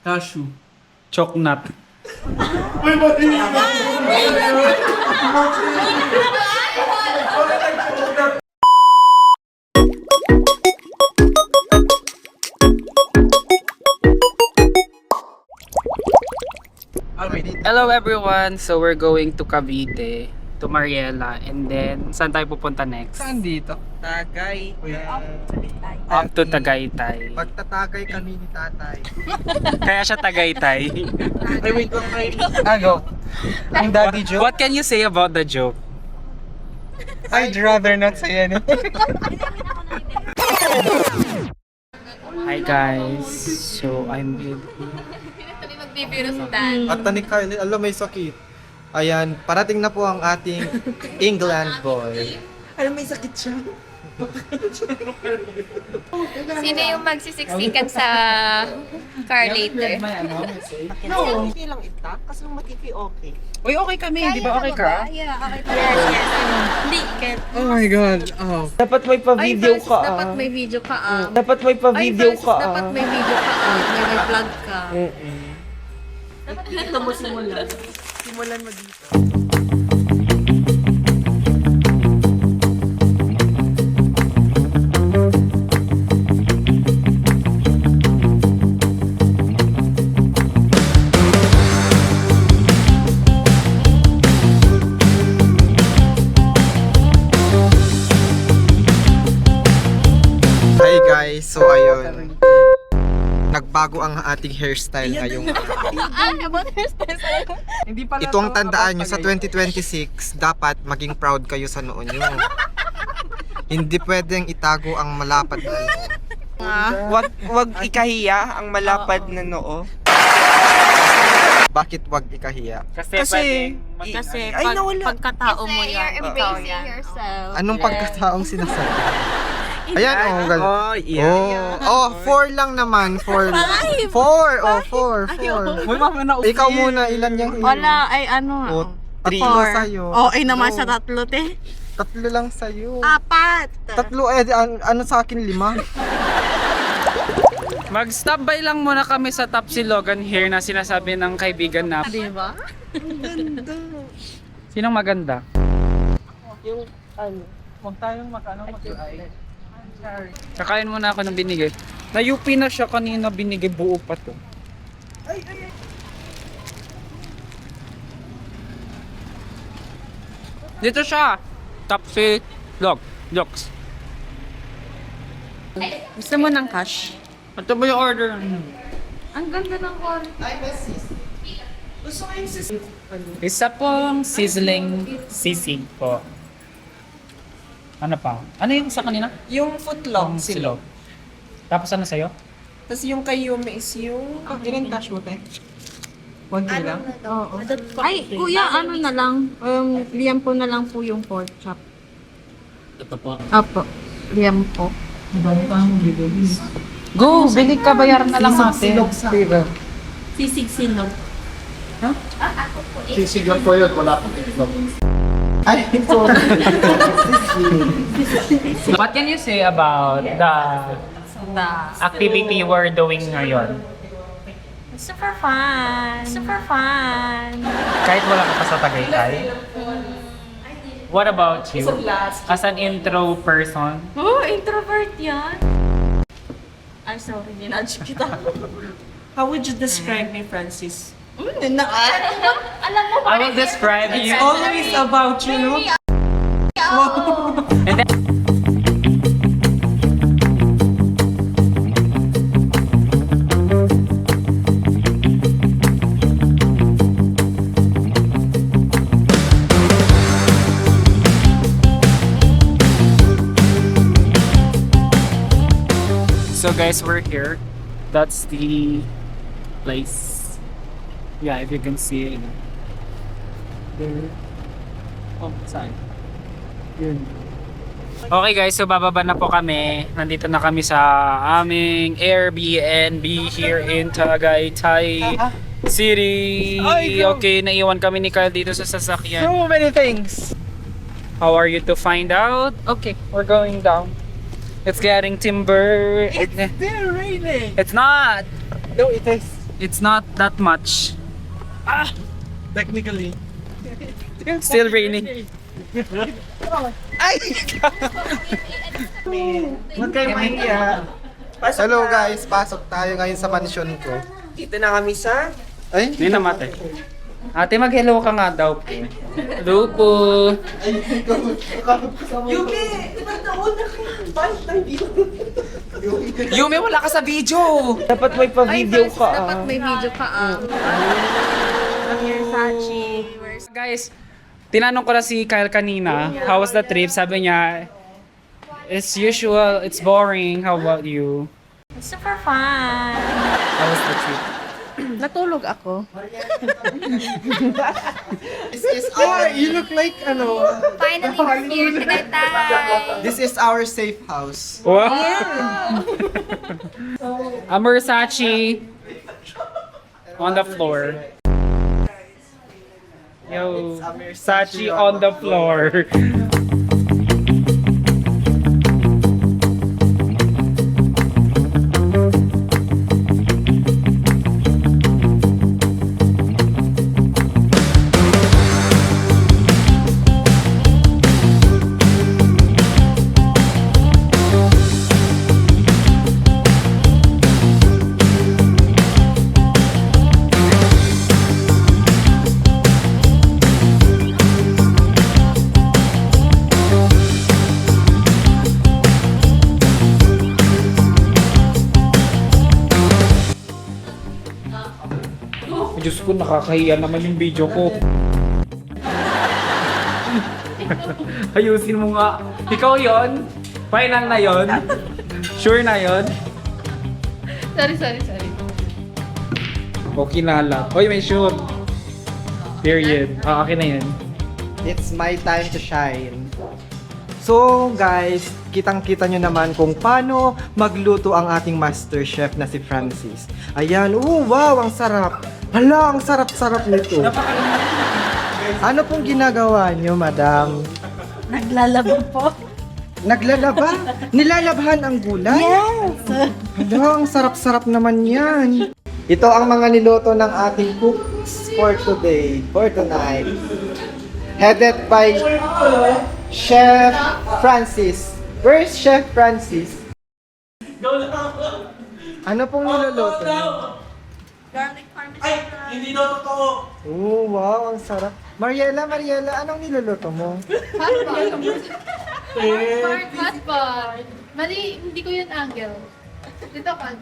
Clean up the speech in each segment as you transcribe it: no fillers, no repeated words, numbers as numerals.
Cashew. Choknut. Hello everyone! So we're going to Cavite, to Mariela, and then saan tayo pupunta next? Saan dito? Tagay. Up to Tagaytay. Magtatagay kami ni tatay. Kaya siya Tagaytay. Ay, wait lang kayo. Go. Ang daddy joke? What can you say about the joke? I'd rather not say anything. Hi guys! So I'm with... At tanik kayo, alam may sakit. Ayan, parating na po ang ating England boy. Alam may sakit siya. Sino yung magsisiksikan sa car later? No, okay lang itak. Kasi matiki okay. Uy, okay kami, di ba okay ka? Yeah, okay pa. Yes. Hindi, Ken. Oh my God. Oh. Dapat may pa-video ka. Dapat may video ka. Dapat may pa-video ka. Dapat may video ka. May vlog ka. Dapat dito mo simulan. Simulan mo dito. Hi guys, so ayun. Nagbago ang ating hairstyle ngayong About hairstyles. ito ang tandaan nyo sa 2026, dapat maging proud kayo sa noon nyo. Hindi pwedeng itago ang malapad na noo. Wag ikahiya ang malapad na noo. Bakit wag ikahiya? Kasi ay nawala. Pagkatao mo yan. You're embracing yourself. Anong pagkataong sinasabi? Ayan, oh, ganun. Oh, yeah. Oh, 4 lang naman. 4. 4. Oh, 4. Uy, mama na Ikaw muna, ilan yung Wala, ay ano. Oh, 3 sa'yo. Oh, ay naman sa tatlo, te. 3 lang sa'yo. 4. 3 ano sa akin 5. Mag-stop by lang muna kami sa Top Silogan here na sinasabi ng kaibigan na. Diba? Sinong maganda? Yung ano, Huwag tayong mag-try. Kakain muna ako ng binigay. Na-UP na siya kanina, binigay buo pa to. Dito siya. Top Silogs. Gusto mo ng cash? Ito ba yung order? Ang ganda ng quality. Isa pong sizzling sisig po. Ano pa? Ano yung sa kanina? yung footlong Silog. Tapos ano sa'yo? Tapos yung kay Yumi is yung Ilan cash mo, te? 1 lang? Oo. Ay, kuya, ano na lang. Liam po na lang po yung pork chop. Ito po. Apo. Liam po. Go! Bili ka, bayaran na lang natin. Sisig silog. Sisigan ko yun. Wala pang itlog. Ay, sorry. What can you say about the activity we're doing ngayon? Super fun. Super fun. Kahit wala ka pa sa Tagaytay? What about you? As an intro person? Oh, introvert yan. I'm sorry, dinudge kita. How would you describe me, Francis? Alam mo I will describe you. Always about you, no? And then, so guys, we're here. That's the place. Yeah, if you can see it. There. Oh, saan? Yun. Okay guys, so bababa na po kami. Nandito na kami sa aming Airbnb here in Tagaytay City. Okay, naiwan kami ni Kyle dito sa sasakyan. So many things. How are you to find out? Okay, we're going down. It's getting timber. It's still raining. It's not. No, it is. It's not that much. Technically. Still raining. Huwag kayo mahiya. Hello guys, pasok tayo ngayon sa mansyon ko. Dito na kami sa... Ay, Hindi na mate. Ate, mag-hello ka nga daw po. Hello po. Yume! Diba nauna kayo? Bakit tayo dito? Yume, wala ka sa video. Dapat may pa-video ka. Dapat may video ka. Ang Versace. Guys, tinanong ko na si Kyle kanina, how was the trip? Sabi niya, it's usual, it's boring. How about you? Super fun. How was the trip? Natulog ako. this is our, You look like, ano, Finally, we're here together. this is our safe house. Wow! A Versace on the floor. Yo, Versace on the floor. Diyos ko, nakakahiya naman yung video ko. Ayusin mo nga. Ikaw yon? Final na yon? Sure na yon? Sorry. Okay na lang. Oy, may sure. Period. Okay na yan. It's my time to shine. So guys, kitang-kita nyo naman kung paano magluto ang ating master chef na si Francis. Ayan, wow, ang sarap. Hala, ang sarap-sarap nito. Ano pong ginagawa nyo, madam? Naglalaba po. Naglalaba? Nilalabhan ang gulay? Yes. Hala, ang sarap-sarap naman yan. Ito ang mga niluto ng ating cooks for today, for tonight. Headed by Chef Francis. Where's Chef Francis? Ano pong niluluto niyo? Garlic parmesan. Ay! Hindi daw totoo! Oh, wow, ang sarap. Mariela, anong niluluto mo? Hotpot. Mali, hindi ko yun angle. Dito ka.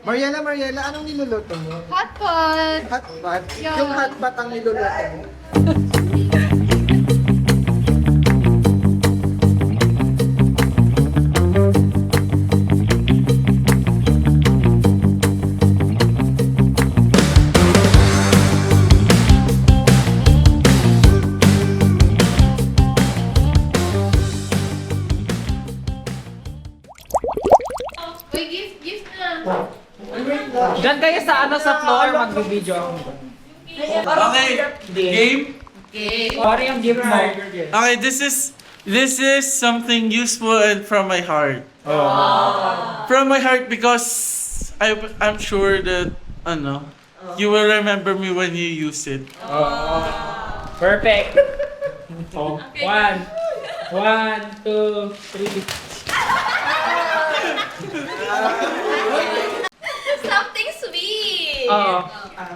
Mariela, anong niluluto mo? Hotpot! Hotpot? Yeah. Yung hotpot ang niluluto mo? Uy, gift na. Diyan kayo sa sa floor, mag-video ako. Okay, game. Pare yung gift mo. Okay, this is something useful and from my heart. From my heart because I'm sure that you will remember me when you use it. Perfect. Oh, 1, 2, 3. Something sweet. Oo.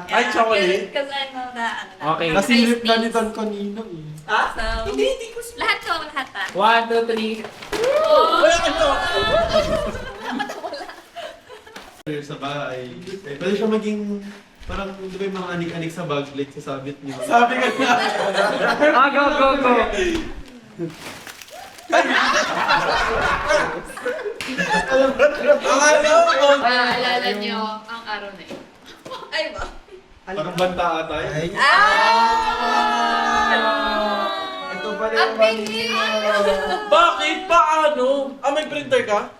Ay, chocolate. Because I know that. Okay. nasilip na ni Don Conino eh. Hindi ko Lahat ko, lahat ah. 1, 2, 3. Sa bahay. Pwede siya maging, parang, di ba yung mga anik-anik sa baglet, sasabit niyo. Sabi ka na. Go. Maalala niyo ang araw na yun. Ay ba? Parang banta ata eh. Ay, ito pala Ang yung pingin! Bakit? Paano? May printer ka?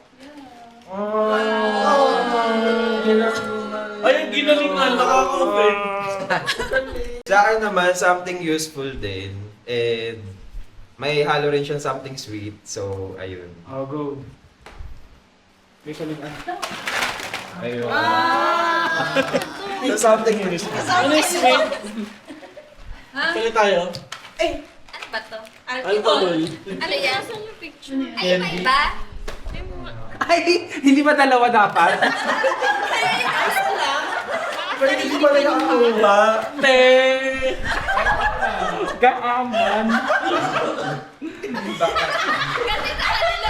Ay, ang ginalingan. Nakaka-open. Sa akin naman, something useful din. And may halo rin siyang something sweet. So, ayun. Oh, go. Ayun. So something useful. Pili tayo. Ano ba to? Ano ba, Boy? Ano yan? Saan yung picture? Ay, may iba? Ay, hindi ba dalawa dapat? Pero hindi pa rin nakakuha. Te! Gaaman. Kasi sa kanila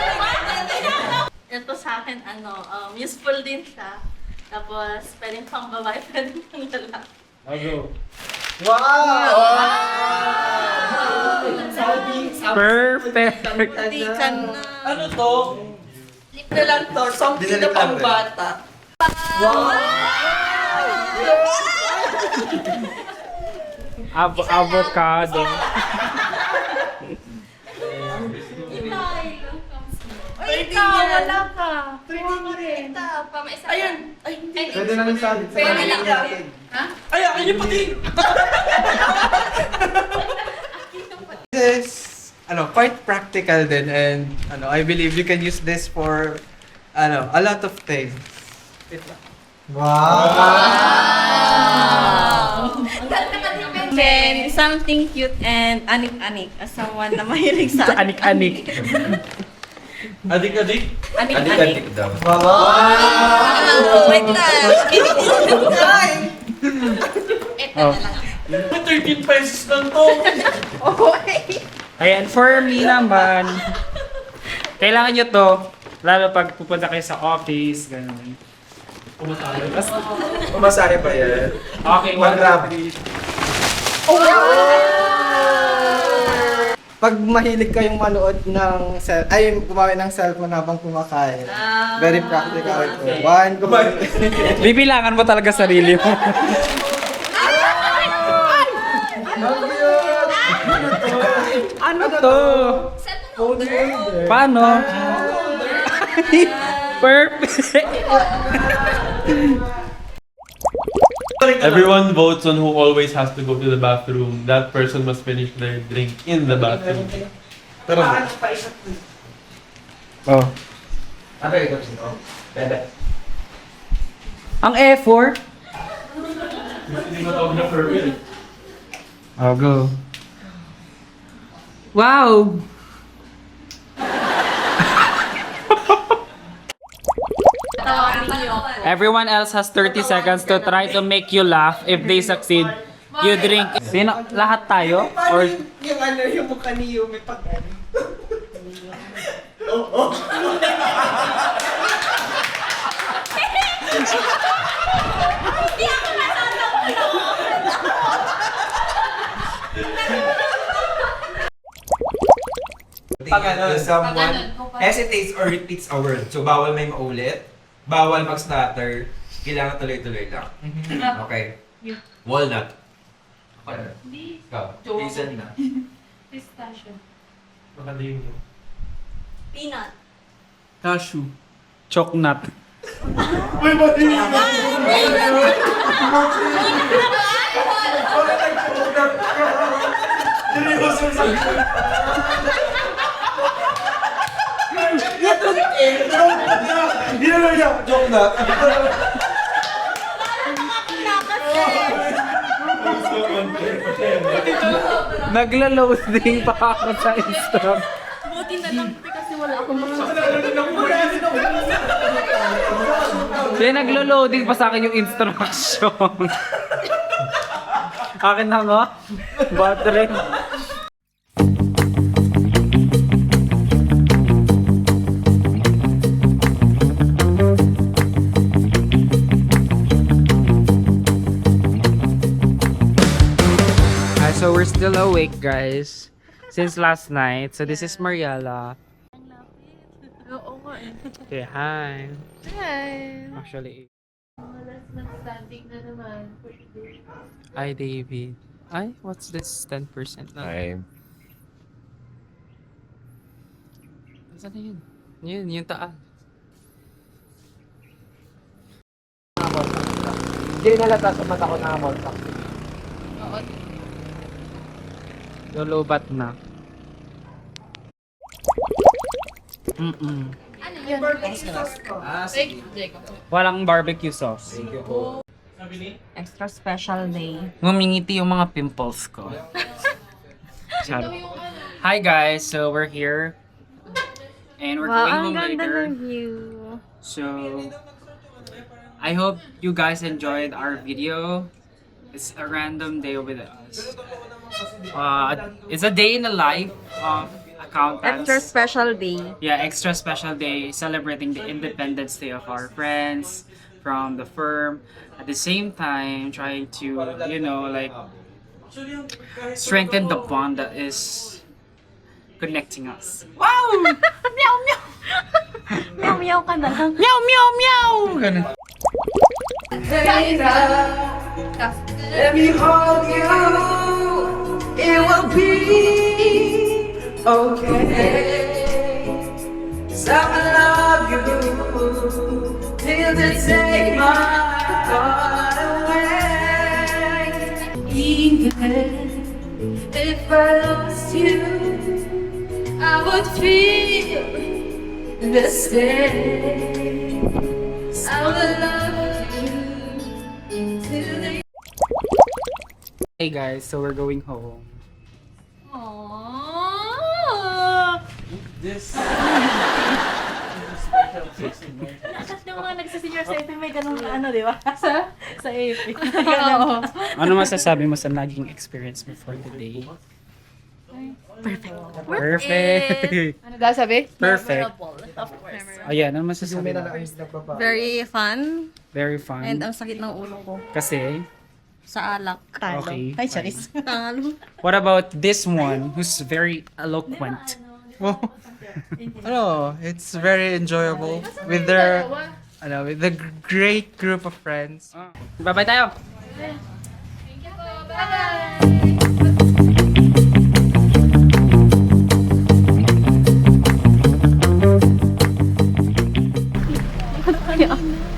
ito sa akin, useful din siya. Tapos, pwedeng pang babae, pwedeng pang lalaki. Wow! Perfect. Hindi ka na. Ano to? Ano lang to, something na pang bata. Avocado. Ay, ikaw, wala ka. Pwede mo rin. Ayun. Ay, hindi. Pwede na rin sa Pwede lang. Ay, akin yung pati! This is quite practical din, and I believe you can use this for a lot of things. Then, something cute and anik-anik. As someone na mahilig sa Anik-anik. Adik-adik? anik-anik. Adik-adik daw. Wait lang. Oh. 13 pesos lang to. Ayan, for me naman, kailangan nyo to, lalo pag pupunta kayo sa office, gano'n. Tapos, Pumasari ba yan? okay, Mag-rapid. Pag mahilig kayong manood ng gumamit ng cellphone habang kumakain. Very practical ito. 1, kumain. bibilangan mo talaga sarili mo. Ano to? Paano? Perfect. Everyone votes on who always has to go to the bathroom. That person must finish their drink in the bathroom. Oh. Ano ito? Pwede. Ang effort. Hindi mo tawag na purple. Oh, go. Wow! Everyone else has 30 seconds to try to make you laugh. If they succeed, you drink. Sino? Lahat tayo? Or yung mukha ni Yumi pag Pag someone hesitates or repeats a word, so bawal may maulit, bawal mag-stutter, kailangan tuloy-tuloy lang. Okay. Walnut. Hindi. Ikaw. Reason na. Pistachio. Makaliw mo. Peanut. cashew. Choknut. Joke na. Nagla-loading pa ako sa Instagram. Buti na lang kasi wala akong mga... Kaya naglo-loading pa sa akin yung instruction. Akin na nga. Battery. So we're still awake, guys, since last night. So this is Mariela. Oo nga eh. Okay, hi. Hi. Actually, Last month standing na naman. For sure. hi, David. Ay, what's this 10% na? Saan na yun? Yun, yung taas. Hindi nalata sa mata ko na mall. Oo. Lulubat na. Mm-mm. Ano Yan. Thank Jacob. Walang barbecue sauce. Extra special day. Ngumingiti yung mga pimples ko. Charot. Hi guys, so we're here. And we're going home later. view. So, I hope you guys enjoyed our video. It's a random day with us. It's a day in the life of accountants. Extra special day. Yeah, extra special day celebrating the Independence Day of our friends from the firm. At the same time, trying to, you know, like, strengthen the bond that is connecting us. Wow! Meow meow. Meow meow ka na lang. Meow, meow, meow! Ganun. Let me hold you. It will be okay. 'Cause I will love you till they take my heart away. Even if I lost you, I would feel the same. I will love you till they. Hey guys, so we're going home. Aww. This. Lakas ng mga nagsisenior sa AP may ganun na ano, di ba? Sa AP. Oo. Ano masasabi mo sa naging experience mo for today? Perfect. Ano daw sabi? Perfect. Of course. Ayan, ano masasabi mo? Very fun. Very fun. And ang sakit ng ulo ko. Kasi, Sa alak. okay. Ay, charis. Talo. What about this one who's very eloquent? Ano, it's very enjoyable with their, with the great group of friends. Bye-bye tayo! Thank you po. Bye-bye.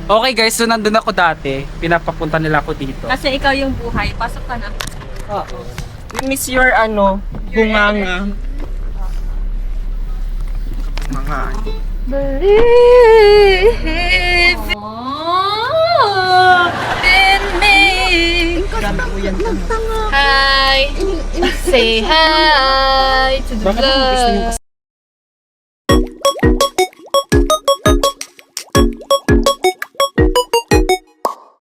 Okay guys, so nandun ako dati. Pinapapunta nila ako dito. Kasi ikaw yung buhay. Pasok ka na. We miss your bunganga. Hi! Say hi to the vlog!